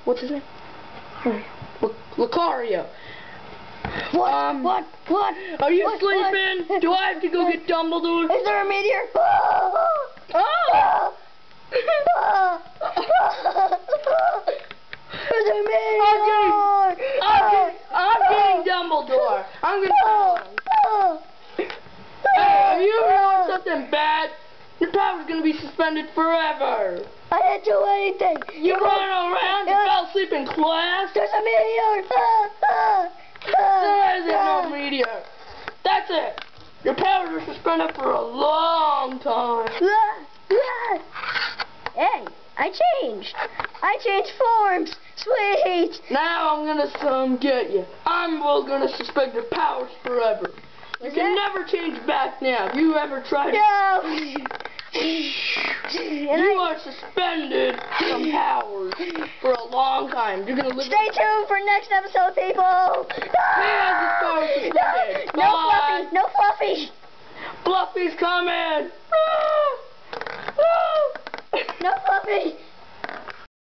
What's his name? Lucario. What? Are you What? sleeping? What? Do I have to go get Dumbledore? Is there a meteor? Oh! There's a meteor! I'm getting Dumbledore. I'm gonna tell him. Hey, are you doing something bad? Your power's gonna be suspended forever. I didn't do anything. You run around, you fell asleep in class. There's a meteor! There isn't no meteor. That's it. Your powers are suspended for a long time. Hey, I changed forms. Sweet. Now I'm gonna get you. I'm gonna suspend your powers forever. You can never change back now. Have you ever tried? No. You are suspended from powers for a long time. You're gonna live. Stay tuned for next episode, people. He has his powers suspended. No Bye. Fluffy. No Fluffy. Fluffy's coming.